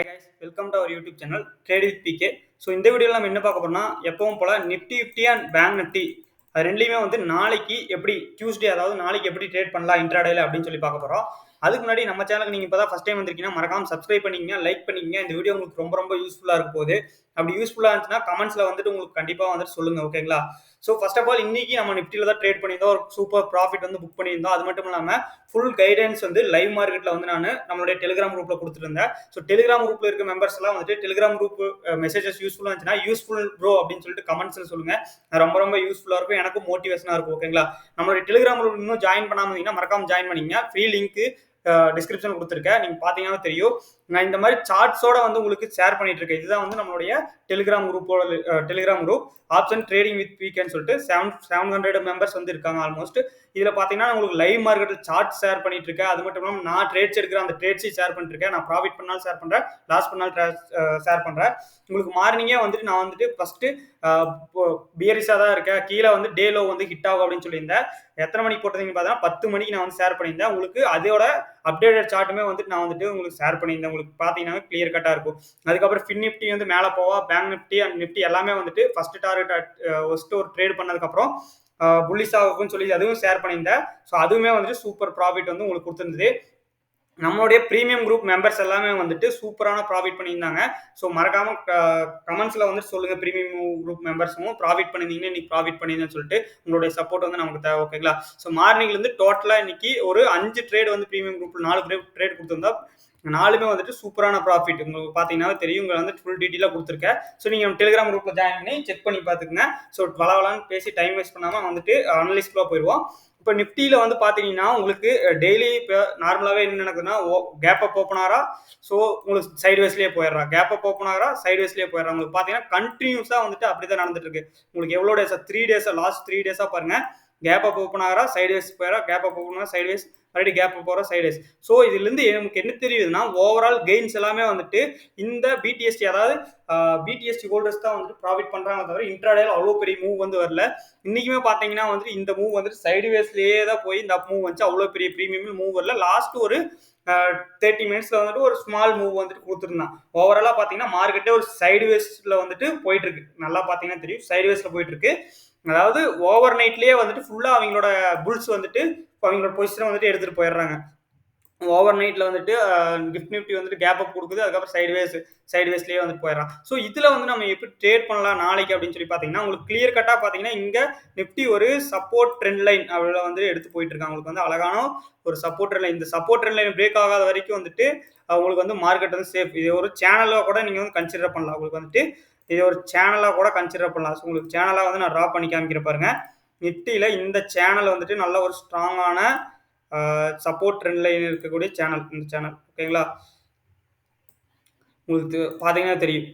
Hi guys, welcome to our YouTube channel Trade with PK. So இந்த வீடியோவில் நம்ம என்ன பார்க்க போறோம்னா எப்பவும் போல நிஃப்டி 50 அண்ட் பேங்க் நிஃப்டி அது ரெண்டுலையுமே வந்து நாளைக்கு எப்படி டியூஸ்டே அதாவது நாளைக்கு எப்படி ட்ரேட் பண்ணலாம் இன்ட்ராடேல அப்படின்னு சொல்லி பார்க்க போறோம். அதுக்கு முன்னாடி நம்ம சேனலுக்கு நீங்கள் இப்போ தான் ஃபஸ்ட் டைம் வந்திருக்கீங்கன்னா மறக்காம சப்ஸ்கிரைப் பண்ணிக்கங்க, லைக் பண்ணிக்கங்க. இந்த வீடியோ உங்களுக்கு ரொம்ப யூஸ்ஃபுல்லாக இருக்கும் போது அப்படி யூஸ்ஃபுல்லாக இருந்துச்சுன்னா கமெண்ட்ஸில் வந்துட்டு உங்களுக்கு கண்டிப்பாக வந்துட்டு சொல்லுங்கள், ஓகேங்களா? ஸோ ஃபர்ஸ்ட் ஆஃப் ஆல் இன்னைக்கு நம்ம நிஃப்டியில் தான் ட்ரேட் பண்ணியிருந்தோம், ஒரு சூப்பர் ப்ராஃபிட் வந்து புக் பண்ணியிருந்தோம். அது மட்டும் இல்லாமல் ஃபுல் கைடன்ஸ் வந்து லைவ் மார்க்கெட்டில் வந்து நான் நம்மளுடைய டெலிகிராம் குரூப்பில் கொடுத்துருந்தேன். ஸோ டெலிகிராம் குரூப்பில் இருக்க மெம்பர்ஸ் எல்லாம் வந்துட்டு டெலிகிராம் குரூப் மெசேஜஸ் யூஸ்ஃபுல்லாக இருந்துச்சுன்னா யூஸ்ஃபுல் ப்ரோ அப்படின்னு சொல்லிட்டு கமெண்ட்ஸில் சொல்லுங்கள். ரொம்ப யூஸ்ஃபுல்லாக இருக்கும், எனக்கும் மோட்டிவேஷனாக இருக்கும், ஓகேங்களா? நம்மளுடைய டெலிகிராம் குரூப் இன்னும் ஜாயின் பண்ணாமல் இருந்தீங்கன்னா மறக்காம ஜாயின் பண்ணிங்க. ஃப்ரீ லிங்க் டிஸ்கிரிப்ஷன் கொடுத்துருக்கேன், நீங்க பாத்தீங்கன்னா தெரியும். நான் இந்த மாதிரி சார்ட்ஸோட வந்து உங்களுக்கு ஷேர் பண்ணிட்டு இருக்கேன். இதுதான் வந்து நம்மளுடைய டெலிகிராம் குரூப்போட Telegram group option trading with பிகேன்னு சொல்லிட்டு 700 மெம்பர்ஸ் வந்து இருக்காங்க ஆல்மோஸ்ட். இதுல பாத்தீங்கன்னா உங்களுக்கு லைவ் மார்க்கெட்டில் சார்ட் ஷேர் பண்ணிட்டு இருக்கேன். அது மட்டும் இல்லாமல் நான் ட்ரேட்ஸ் எடுக்கிறேன், அந்த ட்ரேட்ஸையும் ஷேர் பண்ணிட்டு இருக்கேன். நான் ப்ராஃபிட் பண்ணாலும் ஷேர் பண்றேன், லாஸ் பண்ணாலும் ஷேர் பண்றேன். உங்களுக்கு மார்னிங்கே வந்துட்டு நான் வந்துட்டு ஃபர்ஸ்ட் பியரிஸா தான் இருக்கேன், கீழே வந்து டே லோ வந்து ஹிட் ஆகும் அப்படின்னு சொல்லியிருந்தேன். எத்தனை மணிக்கு போட்டதுன்னு பார்த்தீங்கன்னா 10 மணிக்கு நான் வந்து ஷேர் பண்ணியிருந்தேன். உங்களுக்கு அதோட அப்டேட்டட் சார்ட்டுமே வந்துட்டு நான் வந்துட்டு உங்களுக்கு ஷேர் பண்ணியிருந்தேன். உங்களுக்கு பார்த்தீங்கன்னா கிளியர் கட்டாக இருக்கும். அதுக்கப்புறம் ஃபின் நிஃப்டி வந்து மேலே போவா, பேங்க் நிஃப்டி அண்ட் நிஃப்டி எல்லாமே வந்துட்டு ஃபர்ஸ்ட் டார்கெட் ஃபர்ஸ்ட் ஒரு ட்ரேட் பண்ணதுக்கப்புறம் புல்லிஸ் ஆகும்னு சொல்லி அதுவும் ஷேர் பண்ணியிருந்தேன். ஸோ அதுவுமே வந்துட்டு சூப்பர் ப்ராஃபிட் வந்து உங்களுக்கு கொடுத்துருந்தது. நம்மளுடைய ப்ரீமியம் குரூப் மெம்பர்ஸ் எல்லாமே வந்துட்டு சூப்பரான ப்ராஃபிட் பண்ணியிருந்தாங்க. ஸோ மறக்காம கமெண்ட்ஸ்ல வந்து சொல்லுங்க, ப்ரீமியம் குரூப் மெம்பர்ஸும் ப்ராஃபிட் பண்ணியிருந்தீங்கன்னா இன்னைக்கு ப்ராஃபிட் பண்ணியிருந்தேன்னு சொல்லிட்டு உங்களுடைய சப்போர்ட் வந்து நமக்கு தேவை, ஓகேங்களா? ஸோ மார்னிங்ல இருந்து டோட்டலா இன்னைக்கு ஒரு 5 ட்ரேட் வந்து ப்ரீமியம் குரூப்ல 4 ட்ரேட் கொடுத்துருந்தா 4மே வந்துட்டு சூப்பரான ப்ராஃபிட். உங்களுக்கு பார்த்தீங்கன்னா தெரியும், உங்களை வந்து ஃபுல் டீட்டெயிலாக கொடுத்துருக்கேன். ஸோ நீங்கள் டெலிகிராம் குரூப்ல ஜாயின் பண்ணி செக் பண்ணி பார்த்துக்குங்க. ஸோ வளவலான்னு பேசி டைம் வேஸ்ட் பண்ணாமல் வந்துட்டு அனலிஸ்ட்குள்ள போயிடுவோம். இப்போ நிஃப்டியில் வந்து பார்த்தீங்கன்னா உங்களுக்கு டெய்லி இப்போ நார்மலாகவே என்ன நடக்குதுன்னா கேப் அப் ஓப்பன் ஆகிறா, ஸோ உங்களுக்கு சைடு வேஸ்லேயே போயிடுறா, கேப் அப் ஓப்பன் ஆகிறா, சைடு வேஸ்லேயே போயிடுறா. உங்களுக்கு பார்த்தீங்கன்னா கண்டினியூஸாக வந்துட்டு அப்படி தான் நடந்துட்டு இருக்கு. உங்களுக்கு எவ்வளோ டேஸாக 3 டேஸாக லாஸ்ட் 3 டேஸாக பாருங்க, கேப் அப் ஓப்பன் ஆகிறா, சைடு வேஸ் போயிடறா, கேப் அப் ஓப்பன் ஆகிறா, சைடு வேஸ், மறுபடியும் கேப் அப் போகிற சைடு வேஸ். ஸோ இதுலேருந்து நமக்கு என்ன தெரியுதுன்னா ஓவரால் கெயின்ஸ் எல்லாமே வந்துட்டு இந்த பிடிஎஸ்டி அதாவது பிடிஎஸ்டி ஹோல்டர்ஸ் தான் வந்துட்டு ப்ராஃபிட் பண்றாங்க, தவிர இன்ட்ராடேல அவ்வளோ பெரிய மூவ் வந்து வரல. இன்னைக்குமே பார்த்தீங்கன்னா வந்துட்டு இந்த மூவ் வந்துட்டு சைடு வேஸ்லேயே தான் போய் இந்த மூவ் வந்துச்சு, அவ்வளோ பெரிய ப்ரீமியம் மூவ் வரல. லாஸ்ட் ஒரு 30 மினிட்ஸ்ல வந்துட்டு ஒரு ஸ்மால் மூவ் வந்துட்டு கொடுத்துருந்தான். ஓவராலா பார்த்தீங்கன்னா மார்க்கெட்டே ஒரு சைடு வேஸ்ல வந்துட்டு போயிட்டு இருக்கு. நல்லா பார்த்தீங்கன்னா தெரியும், சைடு வேஸ்ல போயிட்டு இருக்கு. அதாவது ஓவர் நைட்லயே வந்துட்டு ஃபுல்லா அவங்களோட புல்ஸ் வந்துட்டு அவங்களோட பொசிஷனை வந்துட்டு எடுத்துட்டு போயிடுறாங்க. ஓவர் நைட்ல வந்துட்டு நிஃப்டி வந்துட்டு கேப் அப் கொடுக்குது, அதுக்கப்புறம் சைடு வேஸ்லேயே வந்துட்டு போயிடறான். ஸோ இதில் வந்து நம்ம எப்படி ட்ரேட் பண்ணலாம் நாளைக்கு அப்படின்னு சொல்லி பார்த்தீங்கன்னா உங்களுக்கு கிளியர் கட்டாக பார்த்தீங்கன்னா இங்கே நிஃப்டி ஒரு சப்போர்ட் ட்ரெண்ட் லைன் அவ்வளோ வந்து எடுத்து போயிட்டு இருக்காங்க. உங்களுக்கு வந்து அழகான ஒரு சப்போர்ட் ட்ரெண்ட் லைன், இந்த சப்போர்ட் ட்ரெண்ட் லைன் பிரேக் ஆகாத வரைக்கும் வந்துட்டு உங்களுக்கு வந்து மார்க்கெட் வந்து சேஃப். இது ஒரு சேனலாக கூட நீங்கள் வந்து கன்சிடர் பண்ணலாம். உங்களுக்கு வந்துட்டு இது ஒரு சேனலாக கூட கன்சிடர் பண்ணலாம். ஸோ உங்களுக்கு சேனலாக வந்து நான் ட்ரா பண்ணி காமிக்கிற பாருங்க. நிஃப்டியில் இந்த சேனல் வந்துட்டு நல்ல ஒரு ஸ்ட்ராங்கான சப்போர்ட் ட்ரெண்ட் லைன் இருக்கக்கூடிய சேனல், இந்த சேனல், ஓகேங்களா? உங்களுக்கு பார்த்தீங்கன்னா தெரியும்,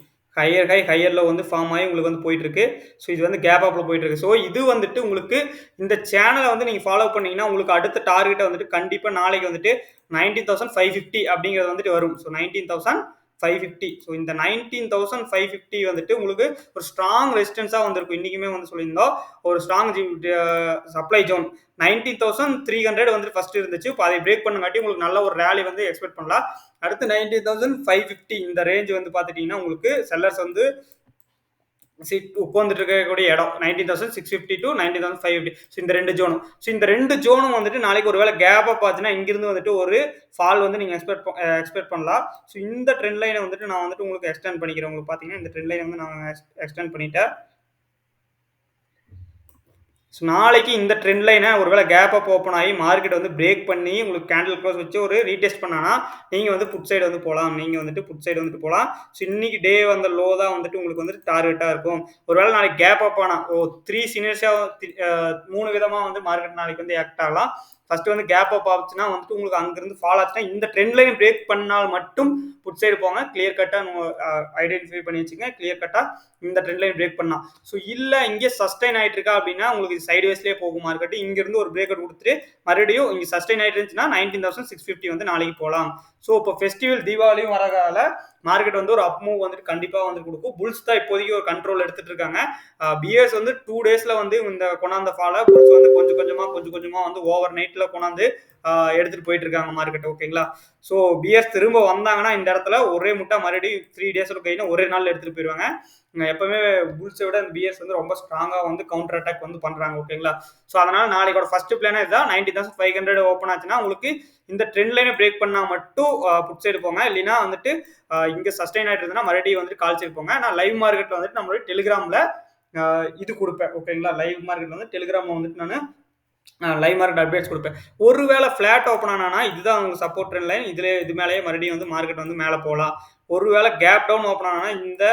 ஹையர்ல வந்து ஃபார்ம் ஆகி உங்களுக்கு வந்து போயிட்டு இருக்கு. ஸோ இது வந்து கேப் அப்ல போயிட்டு இருக்கு. ஸோ இது வந்துட்டு உங்களுக்கு இந்த சேனலை வந்து நீங்க ஃபாலோ பண்ணீங்கன்னா உங்களுக்கு அடுத்த டார்கெட்டை வந்துட்டு கண்டிப்பா நாளைக்கு வந்துட்டு 19,550 அப்படிங்கிறது வந்துட்டு வரும். ஸோ 19,550. ஸோ இந்த 19,550 வந்துட்டு உங்களுக்கு ஒரு ஸ்ட்ராங் ரெசிஸ்டன்ஸாக வந்திருக்கும். இன்றைக்குமே வந்து சொல்லியிருந்தோம் ஒரு ஸ்ட்ராங் சப்ளை ஜோன் 19,300 வந்துட்டு ஃபர்ஸ்ட் இருந்துச்சு. இப்போ அதை பிரேக் பண்ணங்காட்டி உங்களுக்கு நல்ல ஒரு ரேலி வந்து எக்ஸ்பெக்ட் பண்ணலாம். அடுத்து 19,550 இந்த ரேஞ்ச் வந்து பார்த்துட்டீங்கன்னா உங்களுக்கு செல்லர்ஸ் வந்து உட்காந்துட்டு இருக்கக்கூடிய இடம் 19,650 to 19,550. ஸோ இந்த 2 ஜோனும், ஸோ இந்த 2 ஜோனும் வந்துட்டு நாளைக்கு ஒரு வேளை கேப் அப் ஆச்சுன்னா இங்கிருந்து வந்துட்டு ஒரு ஃபால் வந்து நீங்கள் எக்ஸ்பெக்ட் பண்ணலாம். ஸோ இந்த ட்ரெண்ட் லைனை வந்துட்டு நான் வந்துட்டு உங்களுக்கு எக்ஸ்டெண்ட் பண்ணிக்கிறேன். உங்களுக்கு பார்த்தீங்கன்னா இந்த ட்ரெண்ட் லைனை வந்து நான் எக்ஸ்டெண்ட் பண்ணிட்டேன். ஸோ நாளைக்கு இந்த ட்ரெண்ட் லைனை ஒருவேளை கேப் அப் ஓப்பன் ஆகி மார்க்கெட் வந்து பிரேக் பண்ணி உங்களுக்கு கேண்டில் க்ளோஸ் வச்சு ஒரு ரீடெஸ்ட் பண்ணானா நீங்கள் வந்து புட் சைடு வந்து போகலாம். நீங்கள் வந்துட்டு புட் சைடு வந்துட்டு போகலாம். ஸோ இன்னைக்கு டே வந்து லோ தான் வந்துட்டு உங்களுக்கு வந்துட்டு டார்கெட்டாக இருக்கும். ஒருவேளை நாளைக்கு கேப் அப் ஆனால் 3 சீனியர்ஸாக 3 விதமாக வந்து மார்க்கெட் நாளைக்கு வந்து ஆக்ட் ஆகலாம். ஃபர்ஸ்ட் வந்து கேப் அப் ஆச்சுன்னா வந்துட்டு உங்களுக்கு அங்கிருந்து ஃபால் ஆச்சுன்னா இந்த ட்ரெண்ட் லைன் பிரேக் பண்ணால் மட்டும் புட் சைடு போங்க. கிளியர் கட்டாக ஐடென்டிஃபை பண்ணி வச்சுங்க. கிளியர் கட்டாக இந்த ட்ரெண்ட் லைன் பிரேக் பண்ணா. ஸோ இல்லை இங்கே சஸ்டைன் ஆகிட்டு இருக்கா அப்படின்னா உங்களுக்கு சைடு வேஸ்லேயே போகும் மார்க்கெட். இங்கிருந்து ஒரு பிரேக் அவுட் கொடுத்துட்டு மறுபடியும் இங்கே சஸ்டைன் ஆகிட்டு இருந்துச்சுன்னா 19,650 வந்து நாளைக்கு போகலாம். ஸோ இப்போ ஃபெஸ்டிவல் தீபாவளியும் வரகால மார்க்கெட் வந்து ஒரு அப் மூவ் வந்துட்டு கண்டிப்பாக வந்து கொடுக்கும். புல்ஸ் தான் இப்போதைக்கு ஒரு கண்ட்ரோல் எடுத்துட்டு இருக்காங்க. பியர்ஸ் வந்து 2 டேஸ்ல வந்து இந்த கொண்டாந்த ஃபாலை புல்ஸ் வந்து கொஞ்சம் கொஞ்சமாக வந்து ஓவர் நைட்ல கொண்டாந்து எடுத்துட்டு போயிட்டு இருக்காங்க மார்க்கெட். ஓகேங்களா? ஸோ பியர்ஸ் திரும்ப வந்தாங்கன்னா இந்த இடத்துல ஒரே முட்டா மறுபடியும் 3 டேஸோட கையில ஒரே நாள் எடுத்துட்டு போயிருவாங்க. எப்பவுமே புல்ஸை விட இந்த பியர்ஸ் வந்து ரொம்ப ஸ்ட்ராங்கா வந்து கவுண்டர் அட்டாக் வந்து பண்றாங்க. ஓகேங்களா? ஸோ அதனால நாளைக்கோட ஃபர்ஸ்ட் பிளானே இதுதான். 90,500 ஓப்பன் ஆச்சுன்னா உங்களுக்கு இந்த ட்ரெண்ட் லைனை பிரேக் பண்ணா மட்டும் புட் சைடு போங்க. இல்லைன்னா வந்துட்டு இங்க சஸ்டைன் ஆயிட்டு இருந்ததுன்னா மறுபடியும் வந்துட்டு கால் சைடு போங்க. நான் லைவ் மார்க்கெட்ல வந்துட்டு நம்மளுடைய டெலிகிராம்ல இது கொடுப்பேன். ஓகேங்களா? லைவ் மார்க்கெட் வந்து டெலிகிராம்ல வந்துட்டு நான் லைவ் மார்க்கெட் அப்டேட்ஸ் கொடுப்பேன். ஒருவேளை ஃபிளாட் ஓப்பன் ஆனா இதுதான் உங்களுக்கு சப்போர்ட் ட்ரெண்ட் லைன். இது மேலேயே மறுபடியும் வந்து மார்க்கெட் வந்து மேலே போகலாம். ஒருவேளை கேப் டவுன் ஓப்பன் ஆனா இந்த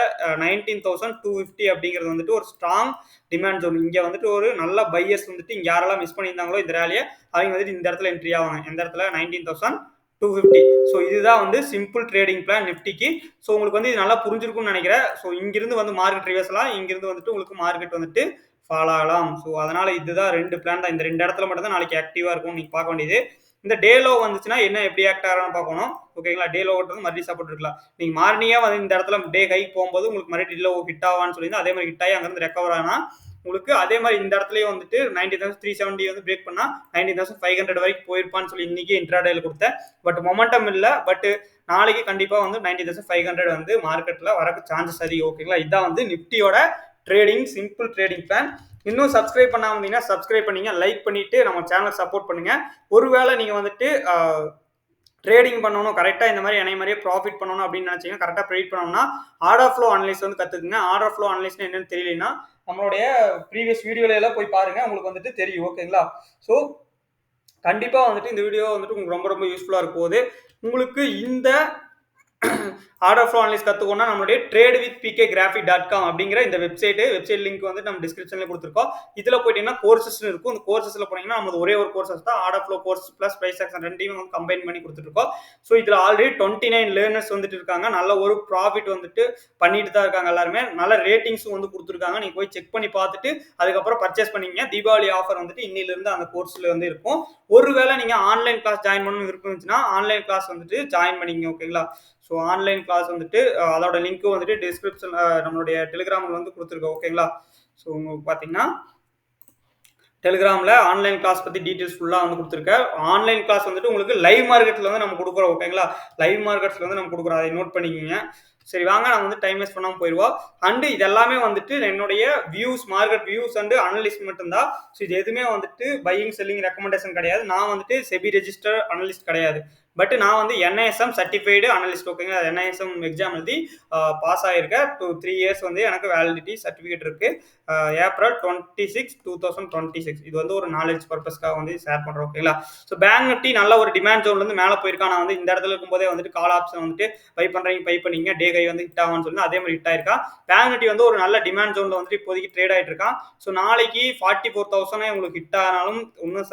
19,250 அப்படிங்கிறது வந்துட்டு ஒரு ஸ்ட்ராங் டிமாண்ட் ஜோன். இங்க வந்துட்டு ஒரு நல்ல பையர்ஸ் வந்துட்டு இங்க யாரெல்லாம் மிஸ் பண்ணியிருந்தாங்களோ இந்த ரேலியை அவங்க வந்துட்டு இந்த இடத்துல என்ட்ரி ஆவாங்க. எந்த இடத்துல 19,250. ஸோ இதுதான் வந்து சிம்பிள் ட்ரேடிங் பிளான் நிஃப்டிக்கு. ஸோ உங்களுக்கு வந்து இது நல்லா புரிஞ்சிருக்கும்னு நினைக்கிறேன். ஸோ இங்கிருந்து வந்து மார்க்கெட் ரிவர்ஸ்லாம், இங்கிருந்து வந்துட்டு உங்களுக்கு மார்க்கெட் வந்துட்டு ஃபாலோ ஆகலாம். ஸோ அதனால இதுதான் 2 பிளான் தான். இந்த 2 இடத்துல மட்டும் தான் நாளைக்கு ஆக்டிவா இருக்கும் நீங்க பார்க்க வேண்டியது. இந்த டே லோ வந்துச்சுன்னா என்ன எப்படி ஆக்ட் ஆகிறான்னு பார்க்கணும். ஓகேங்களா? டே லோ வந்து மறுபடியும் சப்போர்ட் இருக்கலாம். நீங்க மார்னிங்கா வந்து இந்த இடத்துல டே ஹை போகும்போது உங்களுக்கு மறுபடியும் லோ ஹிட் ஆவான்னு சொல்லியிருந்தா அதே மாதிரி ஹிட் ஆகி அங்கிருந்து ரெக்கவர் ஆனா உங்களுக்கு அதே மாதிரி இந்த இடத்துலயே வந்துட்டு 90,370 வந்து பிரேக் பண்ணா 90,500 வரைக்கும் போயிருப்பான்னு சொல்லி இன்னைக்கு இன்ட்ராடேல கொடுத்தேன். பட் மொமெண்டம் இல்ல. பட் நாளைக்கு கண்டிப்பா வந்து 90,500 வந்து மார்க்கெட்ல வரக்கு சான்சஸ் அதிகம். ஓகேங்களா? இதான் வந்து நிஃப்டியோட ட்ரேடிங் சிம்பிள் ட்ரேடிங் பிளான். இன்னும் சப்ஸ்கிரைப் பண்ணாம இருந்தீங்கன்னா சப்ஸ்கிரைப் பண்ணீங்க, லைக் பண்ணிட்டு நம்ம சேனல் சப்போர்ட் பண்ணுங்க. ஒருவேளை நீங்க வந்துட்டு ட்ரேடிங் பண்ணணும், கரெக்டாக இந்த மாதிரி என்னை மாதிரியே ப்ராஃபிட் பண்ணணும் அப்படின்னு நினைச்சீங்கன்னா, கரெக்டாக ப்ரெடிக்ட் பண்ணணும்னா ஆர்டர் ஃப்ளோ அனலைஸ் வந்து கற்றுக்குங்க. ஆர்டர் ஃப்ளோ அனலைஸ்னா என்னன்னு தெரியலனா நம்மளுடைய ப்ரீவியஸ் வீடியோல எல்லாம் போய் பாருங்க, உங்களுக்கு வந்துட்டு தெரியும். ஓகேங்களா? ஸோ கண்டிப்பாக வந்துட்டு இந்த வீடியோ வந்துட்டு உங்களுக்கு ரொம்ப ரொம்ப யூஸ்ஃபுல்லாக இருக்கும் போது உங்களுக்கு இந்த ஆர்டர் ஃப்ளோ அனலைஸ் கற்றுக்கோன்னா நம்மளுடைய tradewithpk.com அப்படிங்கிற இந்த வெப்சைட் லிங்க் வந்து நம்ம டிஸ்கிரிப்ஷன்ல கொடுத்துருக்கோம். இதில் போயிட்டீங்கன்னா கோர்சஸ் இருக்கும். இந்த கோர்சஸ்ல போனீங்கன்னா நம்ம ஒரே ஒரு கோர்சஸ் தான் order flow course plus price action ரெண்டையும் வந்து கம்பைன் பண்ணி கொடுத்துருக்கோம். ஸோ இதில் ஆல்ரெடி 29 லேர்னர்ஸ் வந்துட்டு இருக்காங்க. நல்ல ஒரு ப்ராஃபிட் வந்துட்டு பண்ணிட்டு தான் இருக்காங்க. எல்லாருமே நல்ல ரேட்டிங்ஸும் வந்து கொடுத்துருக்காங்க. நீங்க போய் செக் பண்ணி பார்த்துட்டு அதுக்கப்புறம் பர்ச்சேஸ் பண்ணீங்க. தீபாவளி ஆஃபர் வந்துட்டு இன்னிலிருந்து அந்த கோர்ஸ்ல வந்து இருக்கும். ஒருவேளை நீங்க ஆன்லைன் கிளாஸ் ஜாயின் பண்ணணும் விருப்பம் இருந்துச்சுன்னா ஆன்லைன் கிளாஸ் வந்துட்டு ஜாயின் பண்ணிங்க. ஓகேங்களா? ஸோ ஆன்லைன் கிளாஸ் வந்துட்டு அதோட லிங்க்கும் வந்துட்டு டிஸ்கிரிப்ஷன் நம்மளுடைய டெலிகிராமில் வந்து கொடுத்துருக்கோம். ஓகேங்களா? ஸோ உங்களுக்கு பார்த்தீங்கன்னா டெலிகிராமில் ஆன்லைன் கிளாஸ் பற்றி டீட்டெயில்ஸ் ஃபுல்லாக வந்து கொடுத்துருக்கேன். ஆன்லைன் கிளாஸ் வந்துட்டு உங்களுக்கு லைவ் மார்க்கெட்டில் வந்து நம்ம கொடுக்குறோம். ஓகேங்களா? லைவ் மார்க்கெட்ஸில் வந்து நம்ம கொடுக்குறோம். அதை நோட் பண்ணிக்கிங்க. சரி வாங்க நம்ம வந்து டைம் வேஸ்ட் பண்ணாமல் போயிடுவோம். அண்டு இதெல்லாமே வந்துட்டு என்னுடைய views, market views and analyst மட்டும்தான். ஸோ இது எதுவுமே வந்துட்டு பையிங் செல்லிங் ரெக்கமெண்டேஷன் கிடையாது. நான் வந்துட்டு செபி ரெஜிஸ்டர் அனலிஸ்ட் கிடையாது. பட் நான் வந்து NISM சர்டிஃபைடு அனலிஸ்ட். ஓகேங்களா? NISM எக்ஸாம் எழுதி பாஸ் ஆகிருக்கேன். 3 இயர்ஸ் வந்து எனக்கு வேலிடிட்டி சர்டிஃபிகேட் இருக்கு. ஏப்ரல் 26, 2026. இது வந்து ஒரு நாலேஜ் பர்பஸ்க்காக வந்து ஷேர் பண்ணுறோம். ஓகேங்களா? ஸோ பேங்க் நிஃப்டி நல்ல ஒரு டிமாண்ட் ஜோன்லேருந்து மேலே போயிருக்கான். நான் வந்து இந்த இடத்துல இருக்கும்போதே வந்துட்டு கால் ஆப்ஷன் வந்துட்டு பை பண்ணுறீங்க, பை பண்ணிங்க, டே கை வந்து ஹிட் ஆகும்னு சொல்லி அதே மாதிரி ஹிட் ஆயிருக்கா. பேங்க் நிஃப்டி வந்து ஒரு நல்ல டிமாண்ட் ஜோனில் வந்துட்டு இப்போதைக்கு ட்ரேட் ஆகிட்டு இருக்கான். ஸோ நாளைக்கு 44,000 உங்களுக்கு ஹிட் ஆனாலும் ஒன்றும்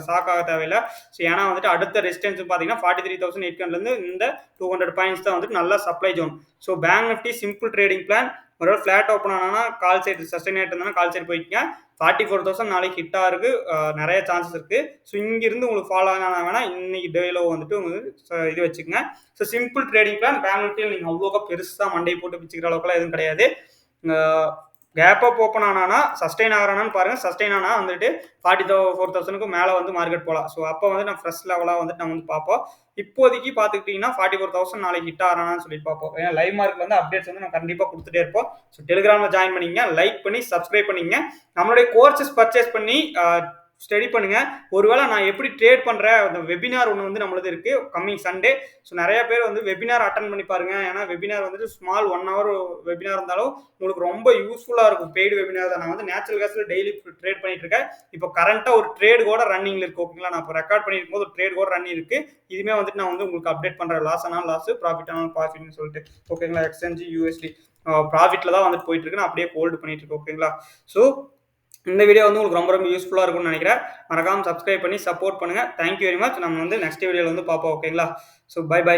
ஷாக் ஆக தேவையில்லை. ஸோ ஏன்னா வந்துட்டு அடுத்த ரெசிஸ்டன்ஸ் பார்த்தீங்கன்னா 43,800 இந்த 200 பாயிண்ட்ஸ் தான் வந்துட்டு நல்ல supply zone. So bank Nifty simple trading plan. ஒரு ஃபிளாட் ஓப்பன் ஆனா கால் சைடு சஸ்டைன் ஆகிட்டு இருந்தா கால் சைடு போய்க்குங்க. 44,000 நாளைக்கு ஹிட் ஆகுது, நிறைய சான்சஸ் இருக்கு. ஸோ இங்கிருந்து உங்களுக்கு ஃபாலோ ஆனா வேணா இன்னைக்கு டேலோ வந்துட்டு உங்களுக்கு இது வச்சுக்கோங்க. So simple trading plan. Bank நிஃப்டியில் நீங்கள் அவ்வளோக்கா பெருசாக மண்டை போட்டு பிச்சுக்கிற அளவுக்குலாம் எதுவும் கிடையாது. கேப் அப் ஓப்பன் ஆனா சஸ்டைன் ஆகிறானான்னு பாருங்க. சஸ்டைன் ஆனா வந்துட்டு 44,000க்கு மேலே வந்து மார்க்கெட் போகலாம். ஸோ அப்போ வந்து நான் ஃப்ரெஷ் லெவலாக வந்துட்டு நம்ம வந்து பார்ப்போம். இப்போதைக்கு பார்த்துக்கிட்டிங்கன்னா 44,000 நாளைக்கு ஹிட் ஆகிறானான்னு சொல்லி பார்ப்போம். ஏன்னா லைவ் மார்க்கெட் வந்து அப்டேட்ஸ் வந்து நம்ம கண்டிப்பாக கொடுத்துட்டே இருப்போம். ஸோ டெலிகிராமில் ஜாயின் பண்ணிங்க, லைக் பண்ணி சப்ஸ்கிரைப் பண்ணிங்க. நம்மளுடைய கோர்சஸ் பர்ச்சேஸ் பண்ணி ஸ்டடி பண்ணுங்க. ஒருவேளை நான் எப்படி ட்ரேட் பண்றேன் அந்த வெபினார் ஒன்று வந்து நம்மளது இருக்கு கம்மிங் சண்டே. ஸோ நிறைய பேர் வந்து வெபினார் அட்டன் பண்ணி பாருங்க. ஏன்னா வெபினார் வந்துட்டு ஸ்மால் 1 hour வெபினார் இருந்தாலும் உங்களுக்கு ரொம்ப யூஸ்ஃபுல்லா இருக்கும். பெய்டு வெபினார் தான். நான் வந்து நேச்சுரல் கேஸ்ல டெய்லி ட்ரேட் பண்ணிட்டு இருக்கேன். இப்போ கரண்டா ஒரு ட்ரேட் கூட ரன்னிங்ல இருக்கு. ஓகேங்களா? நான் இப்போ ரெக்கார்ட் பண்ணிருக்கும் போது ஒரு ட்ரேட் கூட ரன்னிங் இருக்கு. இதுமே வந்துட்டு நான் வந்து உங்களுக்கு அப்டேட் பண்றேன். லாஸ் ஆனால் லாஸ், ப்ராஃபிட் ஆனால் ப்ராஃபிட்னு சொல்லிட்டு. ஓகேங்களா? எக்ஸ்சேஞ்ச் USD ப்ராஃபிட்ல தான் வந்துட்டு போயிட்டு இருக்கு. நான் அப்படியே ஹோல்டு பண்ணிட்டு இருக்கேன். ஓகேங்களா? ஸோ இந்த வீடியோ வந்து உங்களுக்கு ரொம்ப ரொம்ப யூஸ்ஃபுல்லாக இருக்கும்னு நினைக்கிறேன். மறக்காம சப்ஸ்கிரைப் பண்ணி சப்போர்ட் பண்ணுங்க. Thank you very much. நம்ம வந்து நெக்ஸ்ட் வீடியோவில் வந்து பார்ப்போம். ஓகேங்களா? So bye by.